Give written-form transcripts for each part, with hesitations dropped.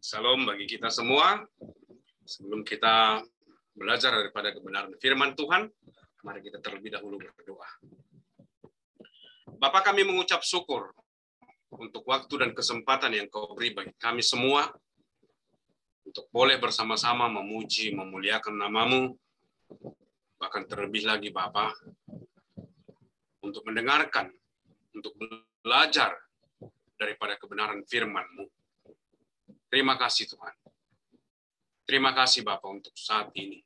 Salam bagi kita semua. Sebelum kita belajar daripada kebenaran firman Tuhan, mari kita terlebih dahulu berdoa. Bapa, kami mengucap syukur untuk waktu dan kesempatan yang Kau beri bagi kami semua untuk boleh bersama-sama memuji, memuliakan nama-Mu, bahkan terlebih lagi Bapa, untuk mendengarkan, untuk belajar daripada kebenaran firman-Mu. Terima kasih Tuhan. Terima kasih Bapa untuk saat ini.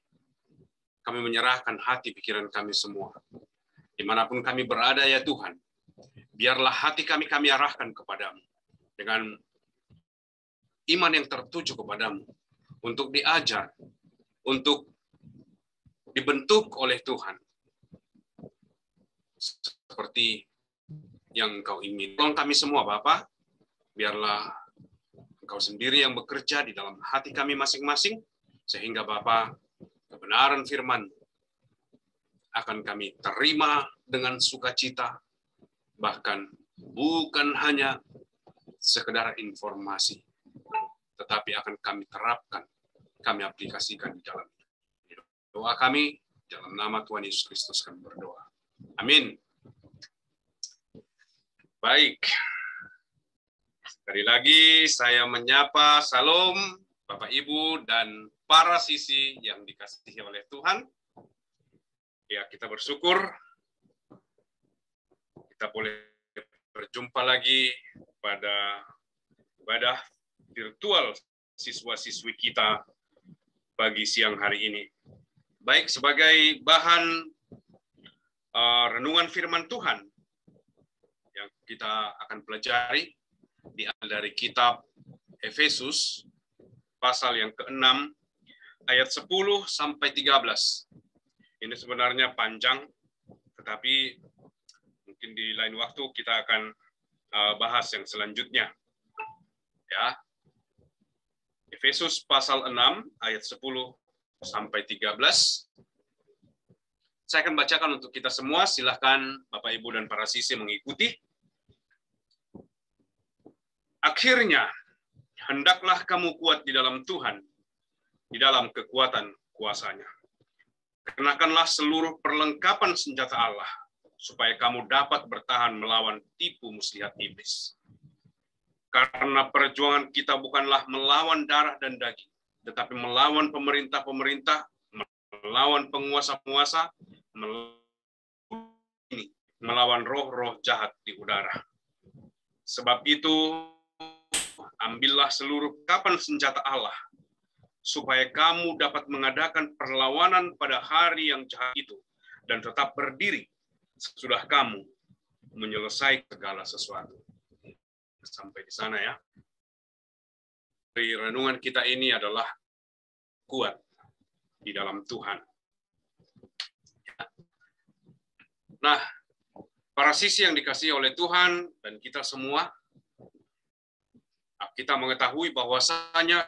Kami menyerahkan hati pikiran kami semua. Dimanapun kami berada ya Tuhan, biarlah hati kami arahkan kepadamu. Dengan iman yang tertuju kepadamu. Untuk diajar, untuk dibentuk oleh Tuhan. Seperti yang Engkau ingin. Tolong kami semua Bapa, biarlah Engkau sendiri yang bekerja di dalam hati kami masing-masing, sehingga Bapa, kebenaran firman akan kami terima dengan sukacita, bahkan bukan hanya sekedar informasi, tetapi akan kami terapkan, kami aplikasikan di dalam doa kami, dalam nama Tuhan Yesus Kristus kami berdoa. Amin. Baik. Sekali lagi saya menyapa salam Bapak Ibu dan para sisi yang dikasihi oleh Tuhan. Ya, kita bersyukur kita boleh berjumpa lagi pada ibadah virtual siswa-siswi kita pagi siang hari ini. Baik, sebagai bahan renungan firman Tuhan yang kita akan pelajari dari kitab Efesus pasal yang ke-6 ayat 10 sampai 13. Ini sebenarnya panjang, tetapi mungkin di lain waktu kita akan bahas yang selanjutnya. Ya. Efesus pasal 6 ayat 10 sampai 13. Saya akan bacakan untuk kita semua, silakan Bapak Ibu dan para siswi mengikuti. Akhirnya, hendaklah kamu kuat di dalam Tuhan, di dalam kekuatan kuasa-Nya. Kenakanlah seluruh perlengkapan senjata Allah, supaya kamu dapat bertahan melawan tipu muslihat iblis. Karena perjuangan kita bukanlah melawan darah dan daging, tetapi melawan pemerintah-pemerintah, melawan penguasa-penguasa, melawan roh-roh jahat di udara. Sebab itu, ambillah seluruh perlengkapan senjata Allah, supaya kamu dapat mengadakan perlawanan pada hari yang jahat itu, dan tetap berdiri sesudah kamu menyelesaikan segala sesuatu. Sampai di sana ya. Renungan kita ini adalah kuat di dalam Tuhan. Nah, para siswi yang dikasihi oleh Tuhan dan kita semua, kita mengetahui bahwasanya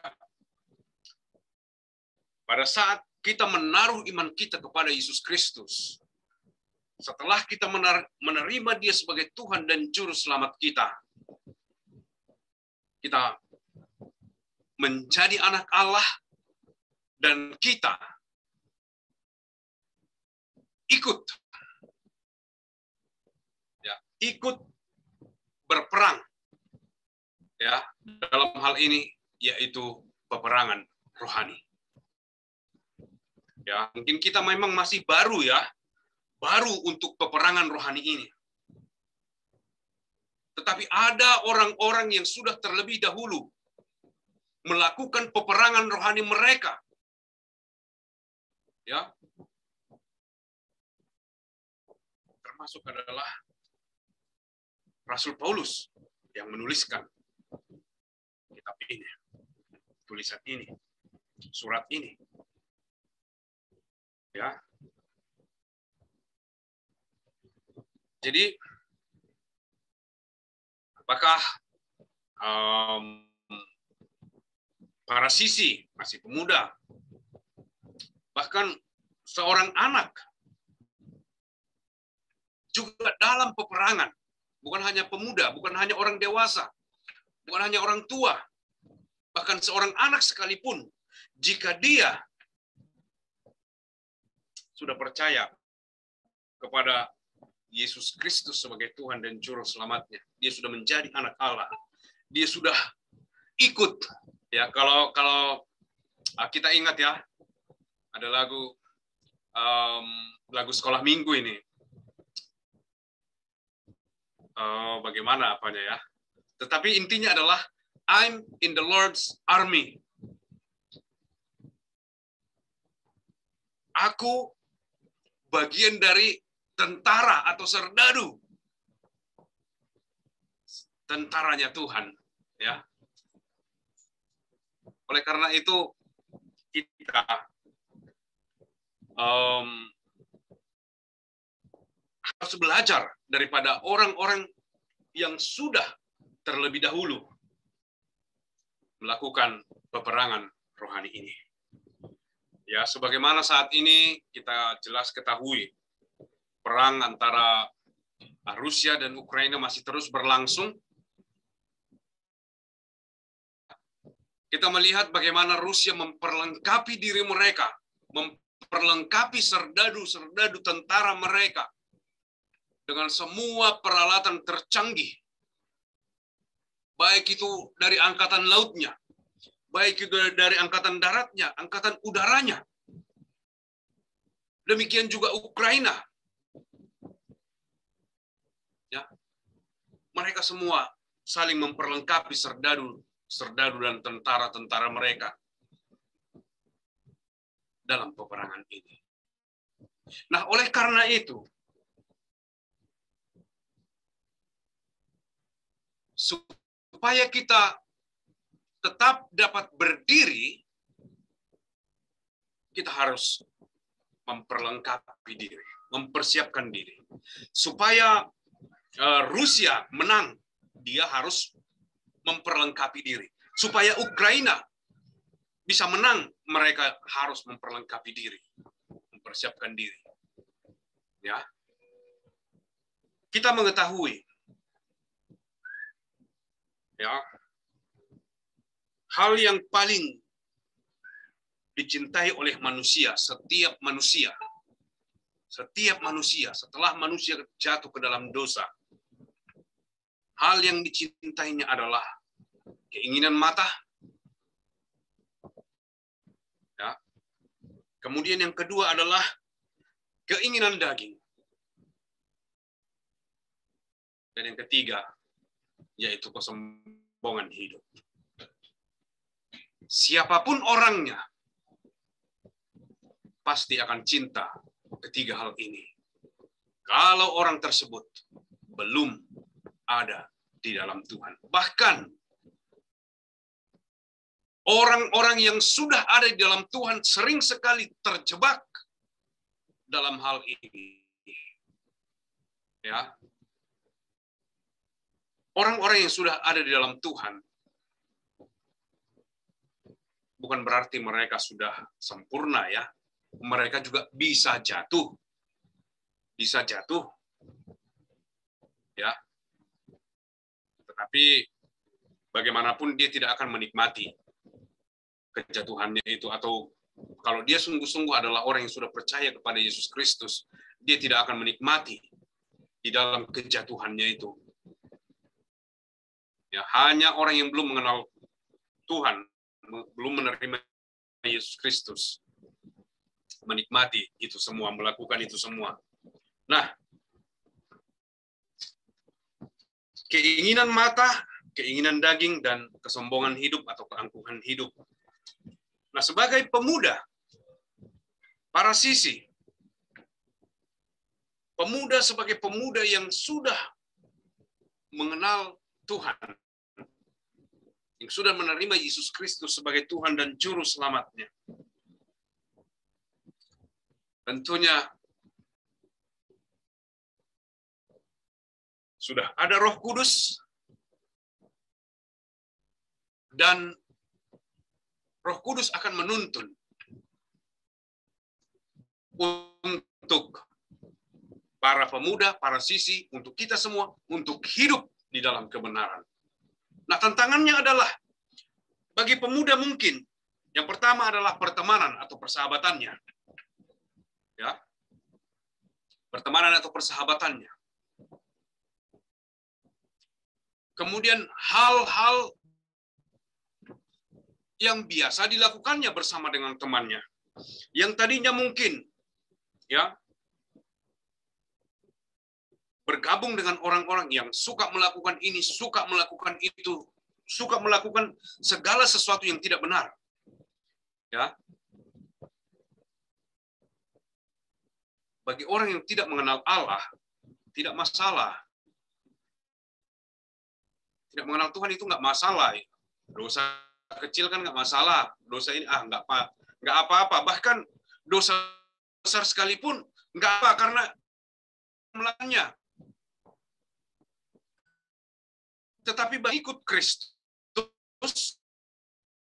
pada saat kita menaruh iman kita kepada Yesus Kristus, setelah kita menerima Dia sebagai Tuhan dan Juru Selamat kita, kita menjadi anak Allah dan kita ikut berperang ya dalam hal ini, yaitu peperangan rohani. Ya, mungkin kita memang masih baru untuk peperangan rohani ini. Tetapi ada orang-orang yang sudah terlebih dahulu melakukan peperangan rohani mereka. Ya. Termasuk adalah Rasul Paulus yang menuliskan kitab ini, tulisan ini, surat ini. Ya. Jadi, apakah para siswi masih pemuda, bahkan seorang anak juga dalam peperangan, bukan hanya pemuda, bukan hanya orang dewasa, bukan hanya orang tua, bahkan bahkan seorang anak sekalipun, jika dia sudah percaya kepada Yesus Kristus sebagai Tuhan dan Juru Selamatnya, dia sudah menjadi anak Allah. Dia sudah ikut. Ya, kalau kita ingat ya, ada lagu sekolah minggu ini. Bagaimana apanya ya? Tetapi intinya adalah I'm in the Lord's army. Aku bagian dari tentara atau serdadu. Tentaranya Tuhan, ya. Oleh karena itu kita harus belajar daripada orang-orang yang sudah terlebih dahulu melakukan peperangan rohani ini. Ya, sebagaimana saat ini kita jelas ketahui perang antara Rusia dan Ukraina masih terus berlangsung. Kita melihat bagaimana Rusia memperlengkapi diri mereka, memperlengkapi serdadu-serdadu tentara mereka dengan semua peralatan tercanggih. Baik itu dari angkatan lautnya, baik itu dari angkatan daratnya, angkatan udaranya. Demikian juga Ukraina. Ya. Mereka semua saling memperlengkapi serdadu dan tentara-tentara mereka dalam peperangan ini. Nah, oleh karena itu, supaya kita tetap dapat berdiri, kita harus memperlengkapi diri, mempersiapkan diri. Supaya Rusia menang, dia harus memperlengkapi diri. Supaya Ukraina bisa menang, mereka harus memperlengkapi diri, mempersiapkan diri. Ya, kita mengetahui, ya, hal yang paling dicintai oleh manusia, setiap manusia setelah manusia jatuh ke dalam dosa, hal yang dicintainya adalah keinginan mata, ya. Kemudian yang kedua adalah keinginan daging, dan yang ketiga yaitu kesombongan hidup. Siapapun orangnya pasti akan cinta ketiga hal ini. Kalau orang tersebut belum ada di dalam Tuhan. Bahkan orang-orang yang sudah ada di dalam Tuhan sering sekali terjebak dalam hal ini. Ya. Orang-orang yang sudah ada di dalam Tuhan bukan berarti mereka sudah sempurna, ya. Mereka juga bisa jatuh. Ya. Tetapi bagaimanapun dia tidak akan menikmati kejatuhannya itu, atau kalau dia sungguh-sungguh adalah orang yang sudah percaya kepada Yesus Kristus, dia tidak akan menikmati di dalam kejatuhannya itu. Ya, hanya orang yang belum mengenal Tuhan, belum menerima Yesus Kristus, menikmati itu semua, melakukan itu semua. Nah, keinginan mata, keinginan daging, dan kesombongan hidup atau keangkuhan hidup. Nah, sebagai pemuda, para sisi, pemuda sebagai pemuda yang sudah mengenal Tuhan, yang sudah menerima Yesus Kristus sebagai Tuhan dan Juru Selamatnya, tentunya sudah ada Roh Kudus, dan Roh Kudus akan menuntun untuk para pemuda, para sisi, untuk kita semua, untuk hidup di dalam kebenaran. Nah, tantangannya adalah Bagi pemuda mungkin yang pertama adalah pertemanan atau persahabatannya. Ya. Pertemanan atau persahabatannya. Kemudian hal-hal yang biasa dilakukannya bersama dengan temannya. Yang tadinya mungkin ya bergabung dengan orang-orang yang suka melakukan ini, suka melakukan itu, suka melakukan segala sesuatu yang tidak benar. Ya. Bagi orang yang tidak mengenal Allah, tidak masalah. Tidak mengenal Tuhan itu nggak masalah. Dosa kecil kan nggak masalah. Dosa ini nggak apa-apa. Bahkan dosa besar sekalipun nggak apa karena melakukannya. Tetapi bagi ikut Kristus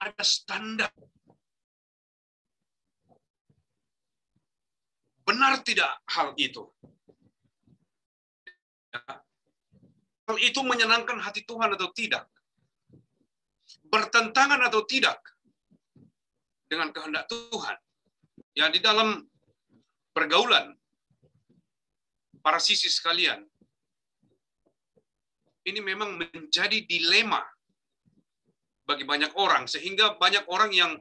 ada standar. Benar tidak hal itu? Hal itu menyenangkan hati Tuhan atau tidak? Bertentangan atau tidak dengan kehendak Tuhan? Ya, di dalam pergaulan para sisi sekalian, ini memang menjadi dilema bagi banyak orang, sehingga banyak orang yang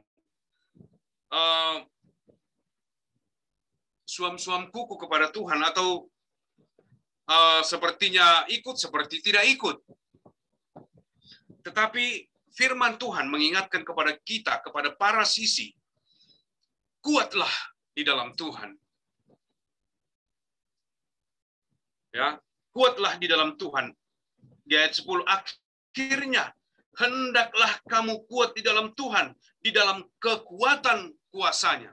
suam-suam kuku kepada Tuhan atau sepertinya ikut, seperti tidak ikut. Tetapi firman Tuhan mengingatkan kepada kita, kepada para sisi, kuatlah di dalam Tuhan. Ya, kuatlah di dalam Tuhan. Di ayat 10 akhirnya hendaklah kamu kuat di dalam Tuhan, di dalam kekuatan kuasanya.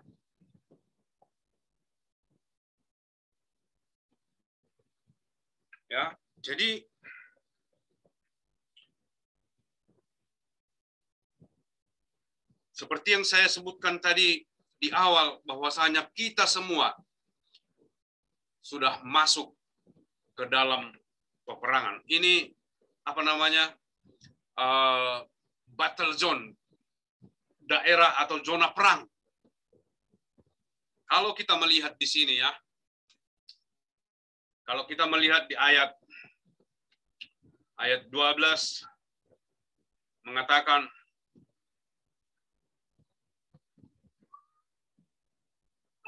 Ya, jadi seperti yang saya sebutkan tadi di awal, bahwasanya kita semua sudah masuk ke dalam peperangan. Ini apa namanya? Battle zone, daerah atau zona perang. Kalau kita melihat di sini ya, kalau kita melihat di ayat 12 mengatakan,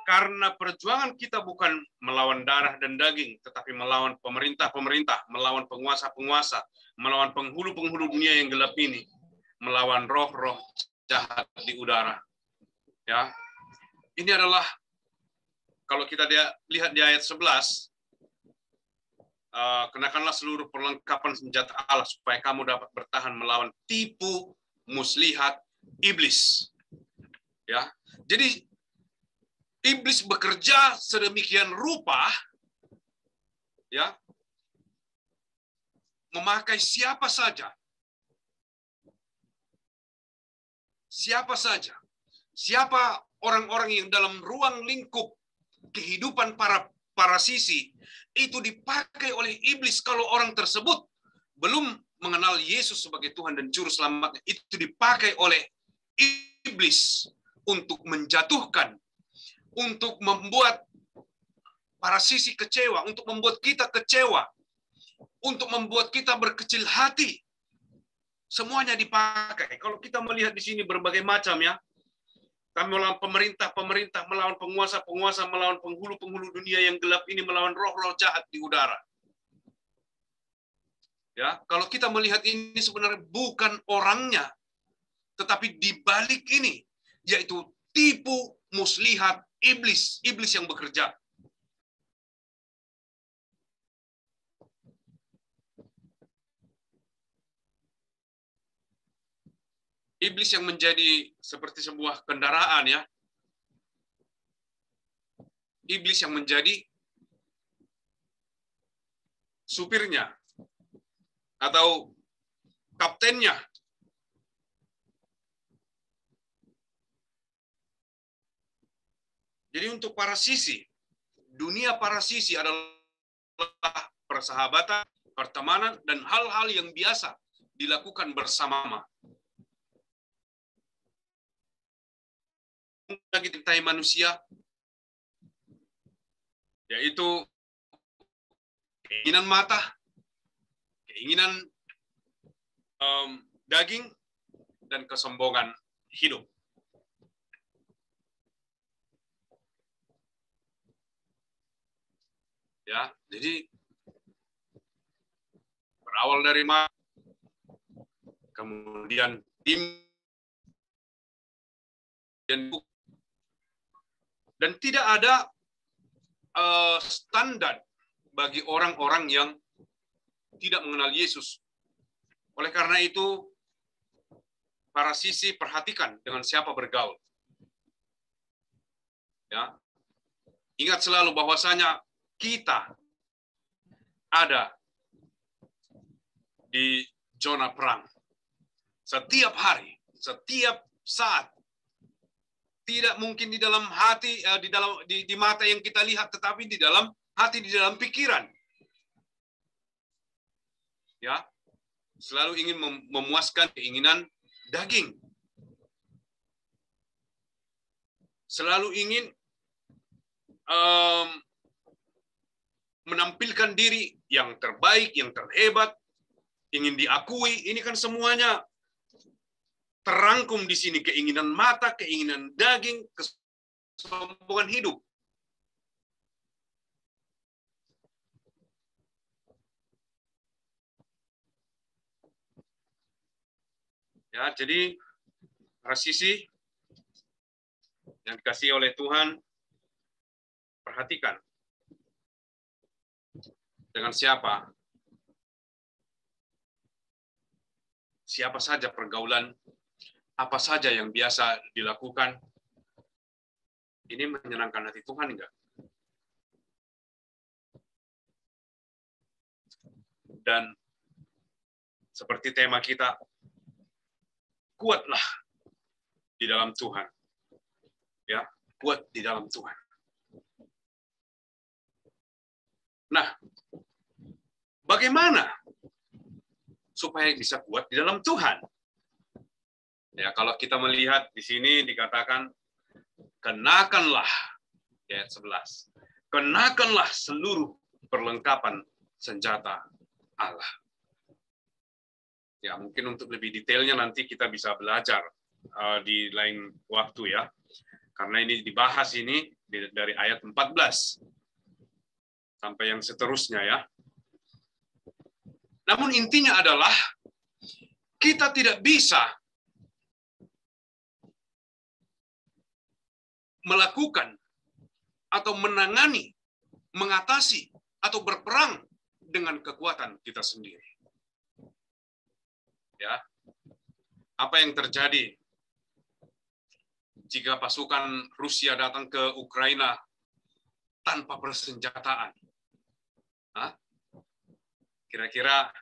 karena perjuangan kita bukan melawan darah dan daging, tetapi melawan pemerintah-pemerintah, melawan penguasa-penguasa, melawan penghulu-penghulu dunia yang gelap ini, melawan roh-roh jahat di udara. Ya, ini adalah kalau kita lihat di ayat 11, kenakanlah seluruh perlengkapan senjata Allah supaya kamu dapat bertahan melawan tipu muslihat iblis. Ya, jadi iblis bekerja sedemikian rupa, ya, memakai siapa saja, siapa orang-orang yang dalam ruang lingkup kehidupan para sisi itu dipakai oleh iblis. Kalau orang tersebut belum mengenal Yesus sebagai Tuhan dan Juru Selamatnya, itu dipakai oleh iblis untuk menjatuhkan, untuk membuat para sisi kecewa, untuk membuat kita kecewa, untuk membuat kita berkecil hati. Semuanya dipakai. Kalau kita melihat di sini berbagai macam ya. Kami melawan pemerintah, melawan penguasa-penguasa, melawan penghulu-penghulu dunia yang gelap ini, melawan roh-roh jahat di udara. Ya, kalau kita melihat ini sebenarnya bukan orangnya, tetapi di balik ini, yaitu tipu muslihat iblis yang bekerja. Iblis yang menjadi seperti sebuah kendaraan ya. Iblis yang menjadi supirnya atau kaptennya. Jadi untuk para sisi, dunia para sisi adalah persahabatan, pertemanan, dan hal-hal yang biasa dilakukan bersama. lagi diciptai manusia, yaitu keinginan mata, keinginan daging, dan kesombongan hidup. Ya, jadi berawal dari mata, kemudian dan tidak ada standar bagi orang-orang yang tidak mengenal Yesus. Oleh karena itu, para sisi perhatikan dengan siapa bergaul. Ya, ingat selalu bahwasanya kita ada di zona perang. Setiap hari, setiap saat. Tidak mungkin di dalam hati, di mata yang kita lihat, tetapi di dalam hati, di dalam pikiran. Ya, selalu ingin memuaskan keinginan daging. Selalu ingin menampilkan diri yang terbaik, yang terhebat, ingin diakui. Ini kan semuanya terangkum di sini, keinginan mata, keinginan daging, kesombongan hidup. Ya, jadi para sisi yang dikasihi oleh Tuhan, perhatikan dengan siapa saja pergaulan, apa saja yang biasa dilakukan. Ini menyenangkan hati Tuhan enggak? Dan seperti tema kita, kuatlah di dalam Tuhan. Ya, kuat di dalam Tuhan. Nah, bagaimana supaya bisa kuat di dalam Tuhan? Ya, kalau kita melihat di sini dikatakan, kenakanlah, ayat 11, kenakanlah seluruh perlengkapan senjata Allah. Ya, mungkin untuk lebih detailnya nanti kita bisa belajar di lain waktu ya. Karena ini dibahas ini dari ayat 14 sampai yang seterusnya ya. Namun intinya adalah kita tidak bisa melakukan atau menangani, mengatasi atau berperang dengan kekuatan kita sendiri. Ya. Apa yang terjadi jika pasukan Rusia datang ke Ukraina tanpa persenjataan? Kira-kira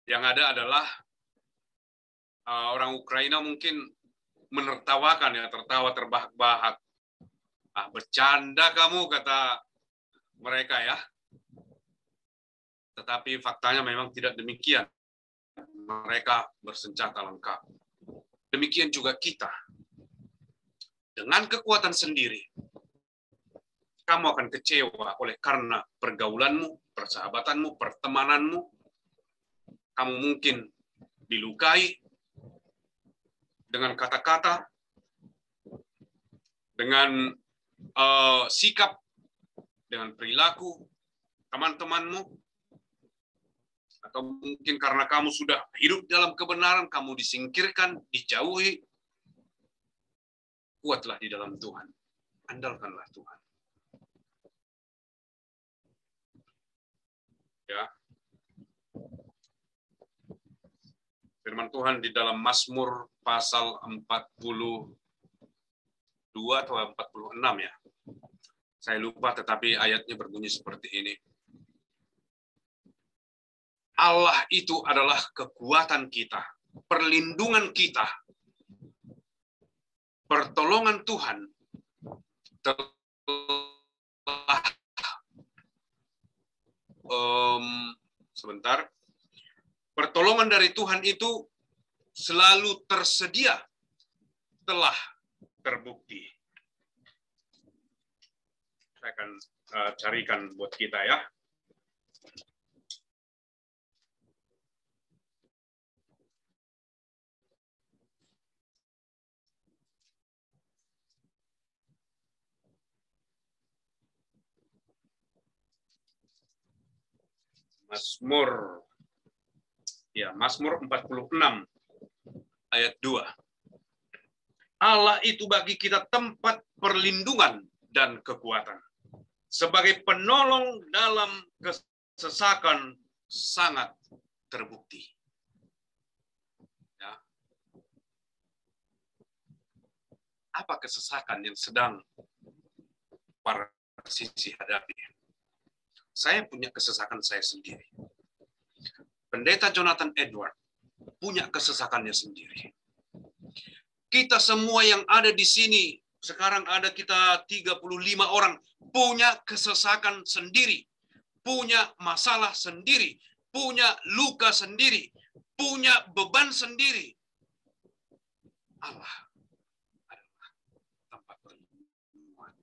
yang ada adalah orang Ukraina mungkin menertawakan ya, tertawa terbahak-bahak. Bercanda kamu, kata mereka ya. Tetapi faktanya memang tidak demikian. Mereka bersenjata lengkap. Demikian juga kita. Dengan kekuatan sendiri, kamu akan kecewa oleh karena pergaulanmu, persahabatanmu, pertemananmu. Kamu mungkin dilukai dengan kata-kata, dengan sikap, dengan perilaku teman-temanmu, atau mungkin karena kamu sudah hidup dalam kebenaran, kamu disingkirkan, dijauhi. Kuatlah di dalam Tuhan. Andalkanlah Tuhan. Ya. Firman Tuhan di dalam Mazmur pasal 42 atau 46 ya. Saya lupa, tetapi ayatnya berbunyi seperti ini. Allah itu adalah kekuatan kita, perlindungan kita. Pertolongan Tuhan telah pertolongan dari Tuhan itu selalu tersedia, telah terbukti. Saya akan carikan buat kita ya. Mazmur. Ya, Mazmur 46 ayat 2. Allah itu bagi kita tempat perlindungan dan kekuatan. Sebagai penolong dalam kesesakan sangat terbukti. Ya. Apa kesesakan yang sedang para sisi hadapi? Saya punya kesesakan saya sendiri. Pendeta Jonathan Edward punya kesesakannya sendiri. Kita semua yang ada di sini, sekarang ada kita 35 orang, punya kesesakan sendiri, punya masalah sendiri, punya luka sendiri, punya beban sendiri. Allah adalah tempat perlindungan.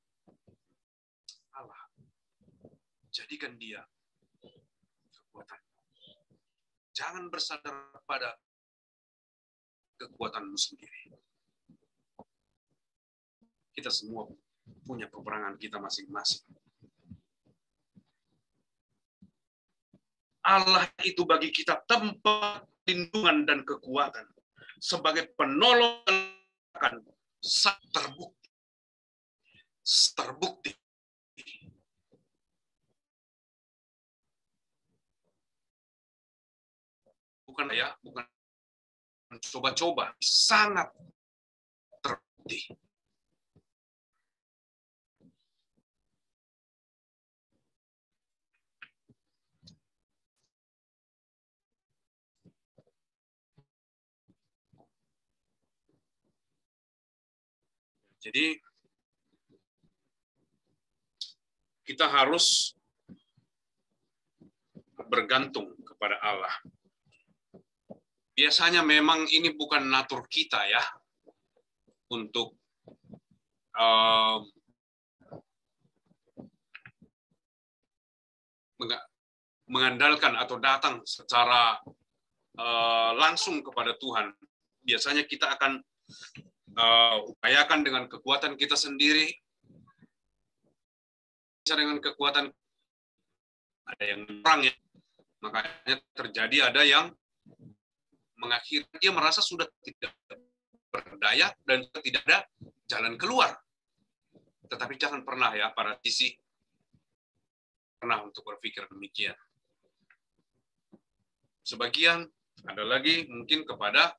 Allah, jadikan dia kekuatan. Jangan bersandar pada kekuatanmu sendiri. Kita semua punya peperangan kita masing-masing. Allah itu bagi kita tempat perlindungan dan kekuatan. Sebagai penolong akan terbukti. Terbukti. Bukan ya, bukan coba-coba, sangat terbukti. Jadi kita harus bergantung kepada Allah. Biasanya memang ini bukan natur kita ya, untuk mengandalkan atau datang secara langsung kepada Tuhan. Biasanya kita akan upayakan dengan kekuatan kita sendiri, bisa dengan kekuatan ada yang perang ya, makanya terjadi ada yang mengakhiri dia merasa sudah tidak berdaya dan tidak ada jalan keluar. Tetapi jangan pernah ya para sisi pernah untuk berpikir demikian. Sebagian ada lagi mungkin kepada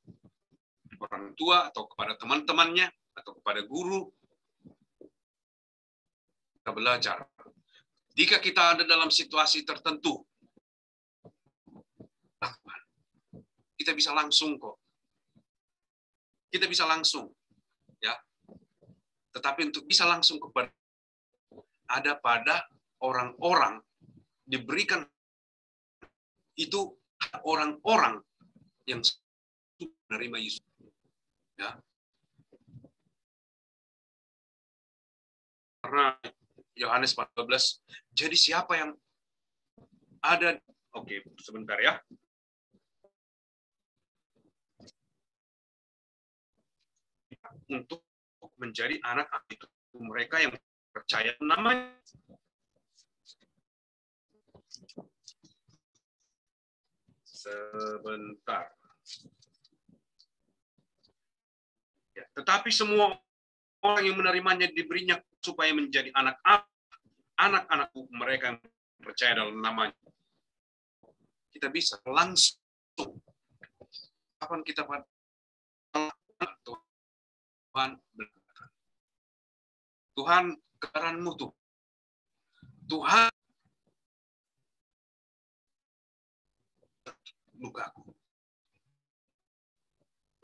orang tua atau kepada teman-temannya atau kepada guru. Kita belajar. Jika kita ada dalam situasi tertentu, kita bisa langsung kok. Kita bisa langsung, ya. Tetapi untuk bisa langsung kepada ada pada orang-orang diberikan itu orang-orang yang menerima Yesus. Ya. Karena Yohanes 14, jadi siapa yang ada, oke, sebentar ya. Untuk menjadi anak-anak itu mereka yang percaya namanya. Sebentar. Ya, tetapi semua orang yang menerimanya diberinya supaya menjadi anak-anak mereka yang percaya dalam namanya. Kita bisa langsung. Kapan kita Tuhan berkata, Tuhan kebenaranmu tuh. Tuhan lukaku.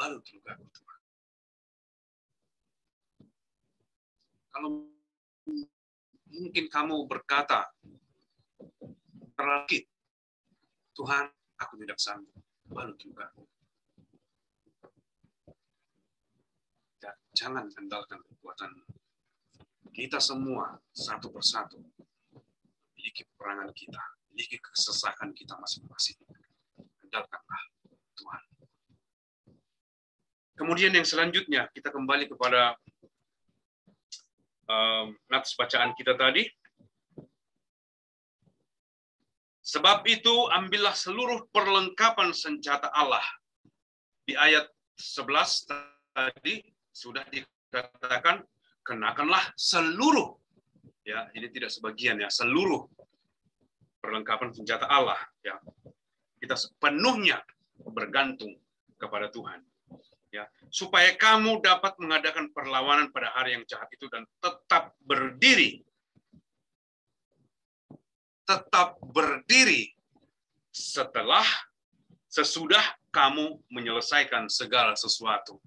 Balut lukaku Tuhan. Kalau mungkin kamu berkata, terlakit, Tuhan, aku tidak sanggup. Balut lukaku. Jangan andalkan kekuatan. Kita semua satu persatu memiliki peperangan kita, memiliki kesesakan kita masing-masing. Andalkanlah Tuhan. Kemudian yang selanjutnya kita kembali kepada nats bacaan kita tadi. Sebab itu ambillah seluruh perlengkapan senjata Allah. Di ayat 11 tadi sudah dikatakan kenakanlah seluruh, ya, ini tidak sebagian, ya, seluruh perlengkapan senjata Allah, ya. Kita sepenuhnya bergantung kepada Tuhan, ya, supaya kamu dapat mengadakan perlawanan pada hari yang jahat itu dan tetap berdiri sesudah kamu menyelesaikan segala sesuatu.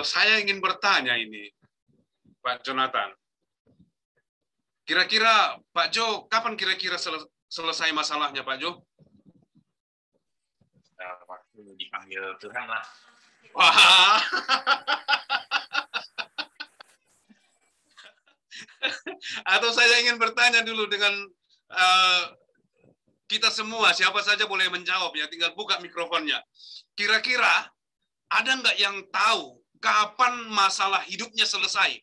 Saya ingin bertanya ini, Pak Jonathan. Kira-kira Pak Jo, kapan kira-kira selesai masalahnya, Pak Jo? Waktu dipanggil Tuhan lah. Wah. Atau saya ingin bertanya dulu dengan kita semua, siapa saja boleh menjawab, ya, tinggal buka mikrofonnya. Kira-kira ada nggak yang tahu kapan masalah hidupnya selesai?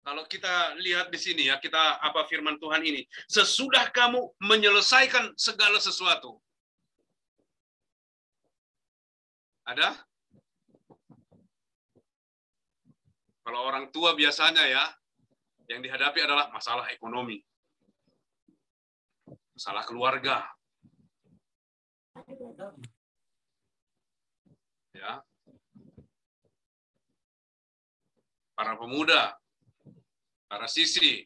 Kalau kita lihat di sini, ya, kita apa firman Tuhan ini, sesudah kamu menyelesaikan segala sesuatu. Ada? Kalau orang tua biasanya, ya, yang dihadapi adalah masalah ekonomi, masalah keluarga, ya. Para pemuda, para sisi,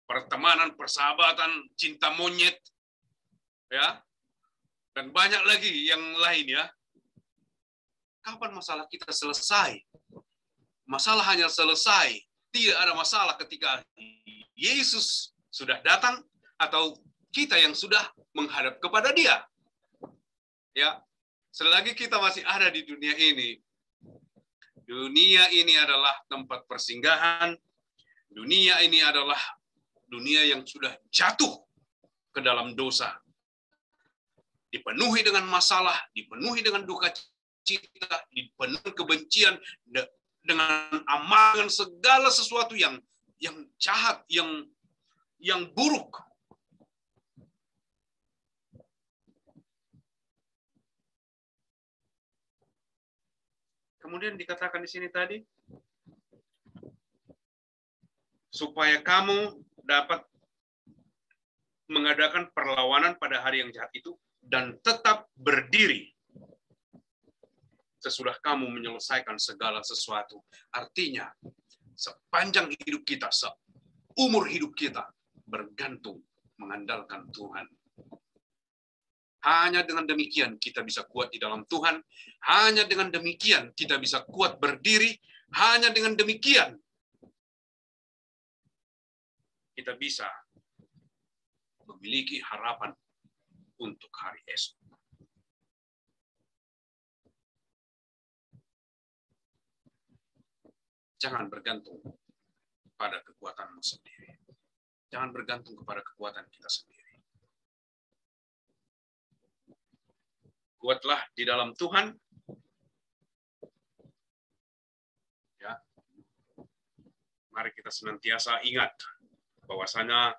pertemanan, persahabatan, cinta monyet, ya, dan banyak lagi yang lain, ya. Kapan masalah kita selesai? Masalah hanya selesai, tidak ada masalah ketika Yesus sudah datang atau kita yang sudah menghadap kepada Dia. Ya, selagi kita masih ada di dunia ini adalah tempat persinggahan. Dunia ini adalah dunia yang sudah jatuh ke dalam dosa. Dipenuhi dengan masalah, dipenuhi dengan duka cita, dipenuhi kebencian, dengan amalan segala sesuatu yang jahat, yang buruk. Kemudian dikatakan di sini tadi, supaya kamu dapat mengadakan perlawanan pada hari yang jahat itu dan tetap berdiri sesudah kamu menyelesaikan segala sesuatu. Artinya, sepanjang hidup kita, seumur hidup kita, bergantung, mengandalkan Tuhan. Hanya dengan demikian kita bisa kuat di dalam Tuhan. Hanya dengan demikian kita bisa kuat berdiri. Hanya dengan demikian kita bisa memiliki harapan untuk hari esok. Jangan bergantung pada kekuatanmu sendiri. Jangan bergantung kepada kekuatan kita sendiri. Kuatlah di dalam Tuhan. Ya. Mari kita senantiasa ingat bahwasanya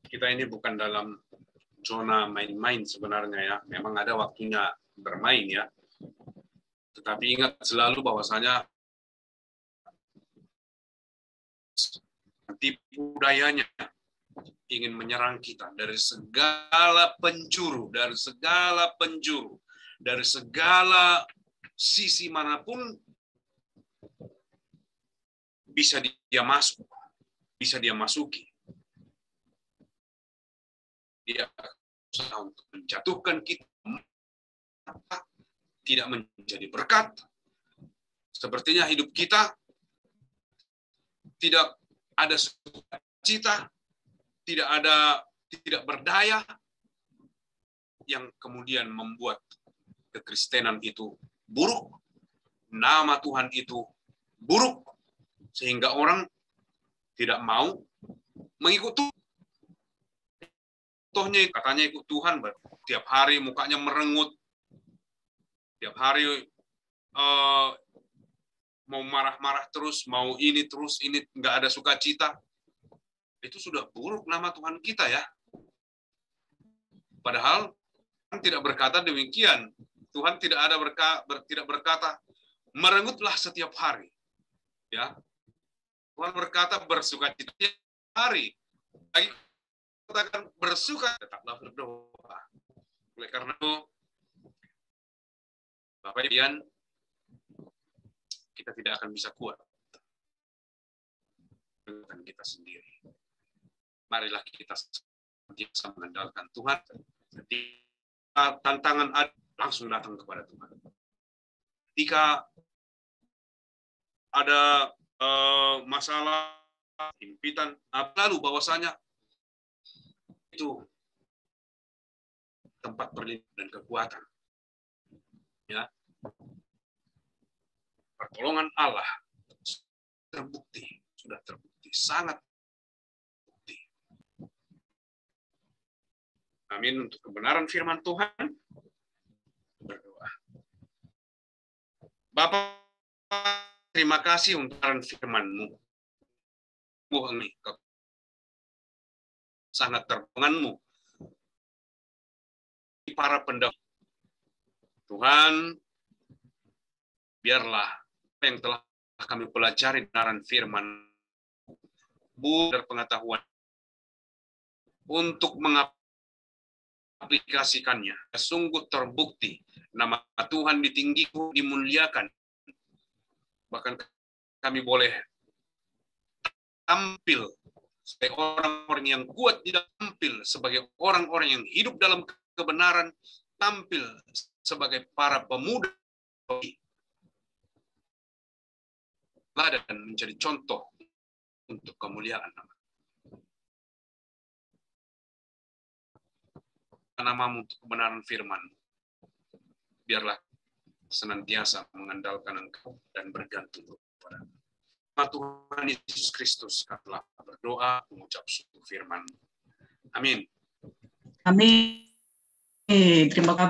kita ini bukan dalam zona main-main sebenarnya, ya. Memang ada waktunya bermain, ya. Tetapi ingat selalu bahwasanya tipu dayanya ingin menyerang kita dari segala penjuru, dari segala sisi manapun bisa dia masuk, bisa dia masuki. Dia berusaha untuk menjatuhkan kita, tidak menjadi berkat. Sepertinya hidup kita tidak ada sukacita, tidak berdaya yang kemudian membuat kekristenan itu buruk, nama Tuhan itu buruk, sehingga orang tidak mau mengikuti. Contohnya katanya ikut Tuhan, tiap hari mukanya merengut, tiap hari mau marah-marah terus, mau ini terus, ini nggak ada sukacita. Itu sudah buruk nama Tuhan kita ya. Padahal Tuhan tidak berkata demikian. Tuhan tidak berkata merengutlah setiap hari. Ya. Tuhan berkata bersukacita setiap hari. Lagi katakan bersuka, tetaplah berdoa. Oleh karena itu, Bapak Ibu, kita tidak akan bisa kuat dengan kita sendiri. Marilah kita senantiasa mengandalkan Tuhan. Ketika tantangan ada, langsung datang kepada Tuhan. Ketika ada masalah, impitan, lalu bahwasanya itu tempat perlindungan dan kekuatan. Ya. Pertolongan Allah sudah terbukti, sangat terbukti. Amin. Untuk kebenaran firman Tuhan, berdoa. Bapa, terima kasih untuk firman-Mu. Sangat terbanganmu para pendahulu. Tuhan, biarlah apa yang telah kami pelajari dalam firman berpengetahuan untuk mengaplikasikannya. Sungguh terbukti nama Tuhan ditinggikan, dimuliakan. Bahkan kami boleh tampil sebagai orang-orang yang kuat, tidak tampil sebagai orang-orang yang hidup dalam kebenaran, tampil sebagai para pemuda dan menjadi contoh untuk kemuliaan nama-Mu untuk kebenaran firman. Biarlah senantiasa mengandalkan Engkau dan bergantung kepada Tuhan Yesus Kristus. Katalah berdoa, mengucap syukur firman. Amin. Amin. Terima kasih.